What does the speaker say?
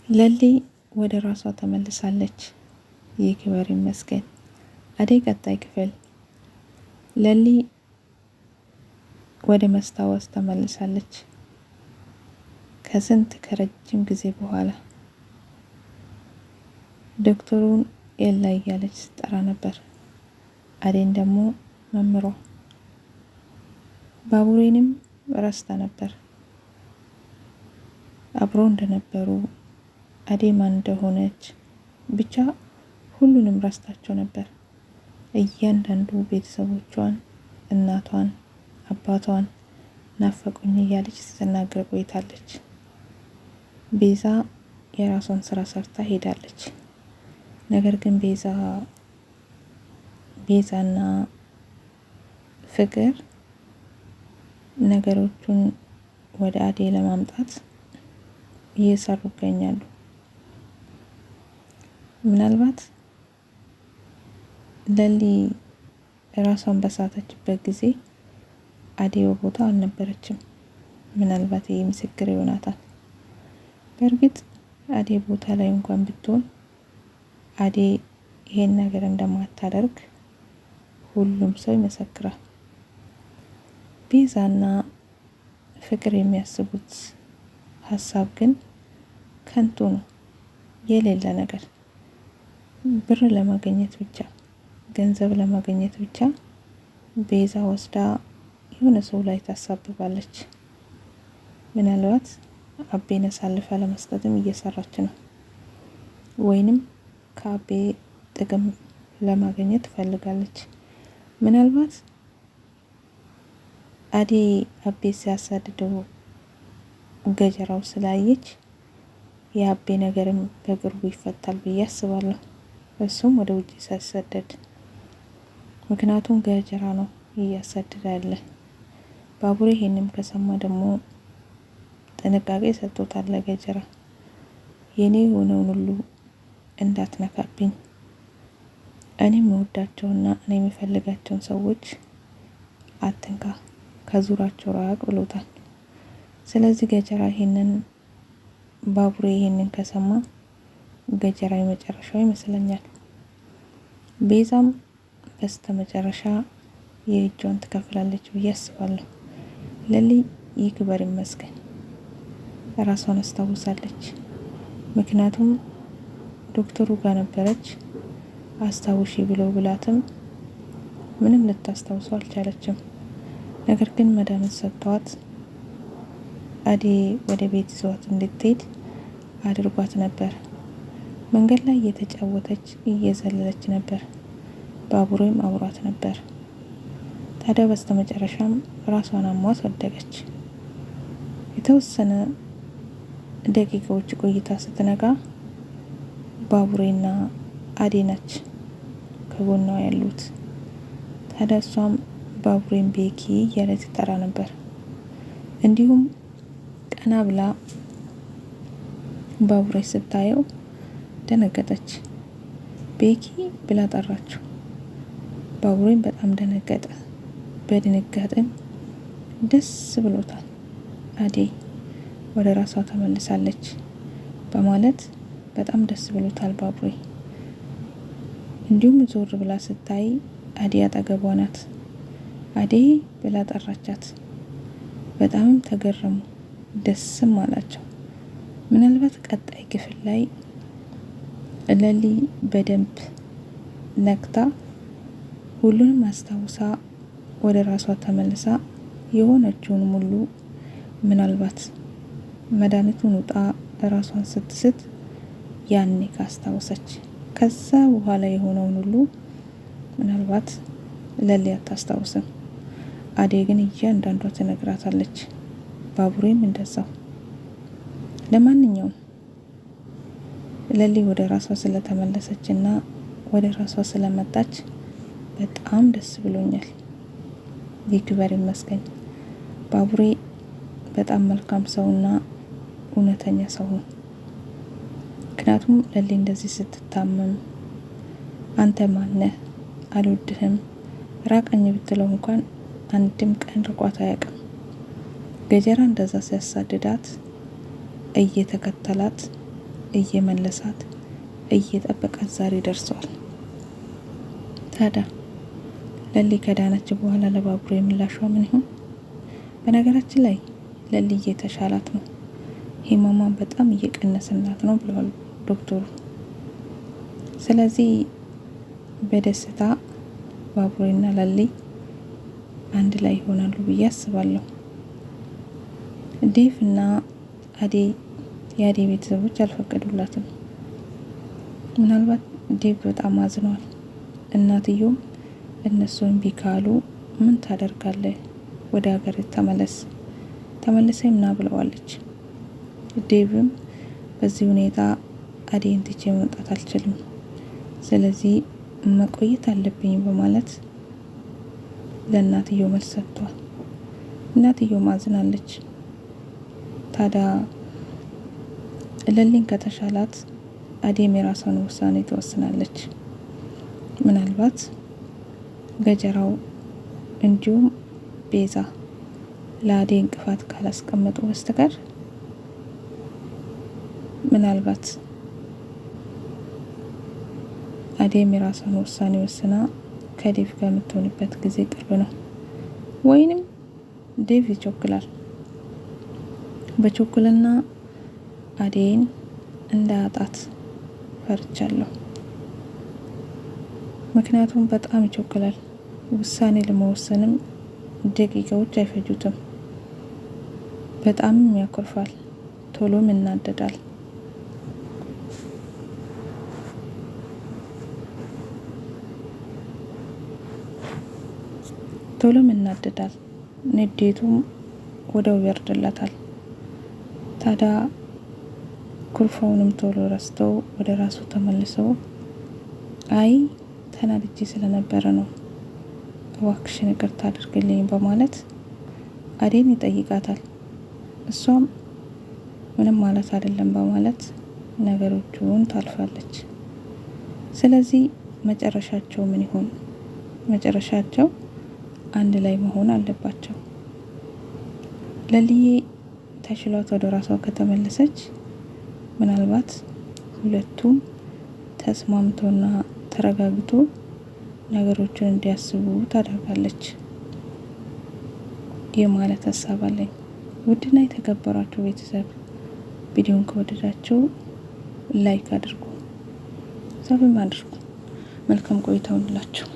ለሊ ወደ ራሷ ተመልሳለች። ይክበር ይመስገን። አደይ ቀጣይ ክፍል። ለሊ ወደ መስታወስ ተመልሳለች። ከስንት ከረጅም ጊዜ በኋላ ዶክተሩን ኤላ እያለች ስትጠራ ነበር። አደይን ደግሞ መምሯ። ባቡሬንም ረስታ ነበር። አብሮ እንደነበሩ አደይ ማን እንደሆነች ብቻ ሁሉንም ረስታቸው ነበር። እያንዳንዱ ቤተሰቦቿን፣ እናቷን፣ አባቷን ናፈቁኝ እያለች ስትናገር ቆይታለች። ቤዛ የራሷን ስራ ሰርታ ሄዳለች። ነገር ግን ቤዛና ፍቅር ነገሮቹን ወደ አደይ ለማምጣት እየሰሩ ይገኛሉ። ምናልባት ለሊ ራሷን በሳተችበት ጊዜ አደይ ቦታ አልነበረችም። ምናልባት ይህ ምስክር ይሆናታል። በእርግጥ አደይ ቦታ ላይ እንኳን ብትሆን አደይ ይሄን ነገር እንደማታደርግ ሁሉም ሰው ይመሰክራል። ቤዛና ፍቅር የሚያስቡት ሀሳብ ግን ከንቱ ነው። የሌለ ነገር ብር ለማግኘት ብቻ፣ ገንዘብ ለማግኘት ብቻ ቤዛ ወስዳ የሆነ ሰው ላይ ታሳብባለች። ምናልባት አቤን አሳልፋ ለመስጠትም እየሰራች ነው። ወይንም ከአቤ ጥቅም ለማግኘት ትፈልጋለች። ምናልባት አደይ አቤ ሲያሳድደው ገጀራው ስላየች የአቤ ነገርም በቅርቡ ይፈታል ብዬ አስባለሁ። እሱም ወደ ውጭ ሳይሰደድ፣ ምክንያቱም ገጀራ ነው እያሳደደ ያለ። ባቡሬ ይሄንም ከሰማ ደግሞ ጥንቃቄ ሰጥቶታል ለገጀራ። የኔ የሆነውን ሁሉ እንዳትነካብኝ፣ እኔ የምወዳቸውና እኔ የሚፈልጋቸውን ሰዎች አትንካ፣ ከዙራቸው ራቅ ብሎታል። ስለዚህ ገጀራ ባቡሬ ይሄንን ከሰማ ገጀራ የመጨረሻው ይመስለኛል። ቤዛም በስተ መጨረሻ የእጇን ትከፍላለች ብዬ አስባለሁ። ለሊ ይክበር ይመስገን ራሷን አስታውሳለች። ምክንያቱም ዶክተሩ ጋር ነበረች። አስታውሺ ብሎ ብላትም ምንም ልታስታውሰው አልቻለችም። ነገር ግን መድኃኒት ሰጥተዋት አደይ ወደ ቤት ይዘዋት እንድትሄድ አድርጓት ነበር። መንገድ ላይ እየተጫወተች እየዘለለች ነበር። ባቡሬም አብሯት ነበር። ታዲያ በስተመጨረሻም ራሷን አሟት ወደቀች። የተወሰነ ደቂቃዎች ቆይታ ስትነቃ ባቡሬና አደይ ናች ከጎኗ ያሉት። ታዲያ እሷም ባቡሬን ቤኪ እያለች ትጠራ ነበር። እንዲሁም ቀና ብላ ባቡሬ ስታየው ደነገጠች። ቤኪ ብላ ጠራችው። ባቡሬን በጣም ደነገጠ። በድንጋጤም ደስ ብሎታል። አደይ ወደ ራሷ ተመልሳለች በማለት በጣም ደስ ብሎታል ባቡሬ። እንዲሁም ዞር ብላ ስታይ አደይ አጠገቧ ናት። አደይ ብላ ጠራቻት። በጣም ተገረሙ፣ ደስም አላቸው። ምናልባት ቀጣይ ክፍል ላይ ለሊ በደንብ ነቅታ ሁሉንም አስታውሳ ወደ ራሷ ተመልሳ የሆነችውን ሙሉ ምናልባት መድኃኒቱን ውጣ ራሷን ስትስት ያኔ ካስታወሰች ከዛ በኋላ የሆነውን ሁሉ ምናልባት ለሊ አታስታውስም። አደይ ግን እያንዳንዷ ትነግራታለች። ባቡሬም እንደዛው። ለማንኛውም ለሊ ወደ ራሷ ስለተመለሰች እና ወደ ራሷ ስለመጣች በጣም ደስ ብሎኛል። ይክበር ይመስገን። ባቡሬ በጣም መልካም ሰውና እውነተኛ ሰው ነው። ምክንያቱም ለሊ እንደዚህ ስትታመም አንተ ማነህ አልወድህም ራቀኝ ብትለው እንኳን አንድም ቀን ርቋት አያውቅም። ገጀራ እንደዛ ሲያሳድዳት እየተከተላት እየመለሳት እየጠበቃት ዛሬ ደርሰዋል። ታዲያ ለሊ ከዳነች በኋላ ለባቡሬ ምላሿ ምን ይሆን? በነገራችን ላይ ለሊ እየተሻላት ነው፣ ህመሟን በጣም እየቀነሰላት ነው ብለዋል ዶክተሩ። ስለዚህ በደስታ ባቡሬና ለሊ አንድ ላይ ይሆናሉ ብዬ አስባለሁ። ዴቭ እና የአዴ ቤተሰቦች አልፈቀዱላትም። ምናልባት ዴቭ በጣም አዝነዋል። እናትየውም እነሱ እምቢ ካሉ ምን ታደርጋለህ? ወደ ሀገር ተመለሰ ምና ብለዋለች። ዴቭም በዚህ ሁኔታ አዴን ትቼ መውጣት አልችልም፣ ስለዚህ መቆየት አለብኝ በማለት ለእናትየው መልስ ሰጥቷል። እናትየው ማዝናለች። ታዲያ ለሊን ከተሻላት አዴም የራሷን ውሳኔ ትወስናለች። ምናልባት ገጀራው እንዲሁም ቤዛ ለአዴ እንቅፋት ካላስቀመጡ በስተቀር ምናልባት አዴም የራሷን ውሳኔ ወስና ከዴቭ ጋር የምትሆንበት ጊዜ ቅርብ ነው። ወይንም ዴቭ ይቸኩላል። በችኩልና አዴን እንዳያጣት ፈርቻለሁ። ምክንያቱም በጣም ይቸኩላል። ውሳኔ ለመወሰንም ደቂቃዎች አይፈጁትም። በጣም ያኮርፋል፣ ቶሎም ይናደዳል። ንዴቱም ወደው ይወርድለታል። ታዲያ ኩርፋውንም ቶሎ ረስተው ወደ ራሱ ተመልሰው አይ ተናድጄ ስለነበረ ነው እባክሽን ይቅርታ አድርግልኝ በማለት አዴን ይጠይቃታል። እሷም ምንም ማለት አይደለም በማለት ነገሮቹን ታልፋለች። ስለዚህ መጨረሻቸው ምን ይሆን? መጨረሻቸው አንድ ላይ መሆን አለባቸው። ለሊዬ ተሽሏት ወደ ራሷ ከተመለሰች ምናልባት ሁለቱም ተስማምቶና ተረጋግቶ ነገሮችን እንዲያስቡ ታደርጋለች የማለት ሀሳብ አለኝ። ውድና የተከበራችሁ ቤተሰብ ቪዲዮን ከወደዳችሁ ላይክ አድርጉ፣ ሰብም አድርጉ። መልካም ቆይታ ይሁንላችሁ።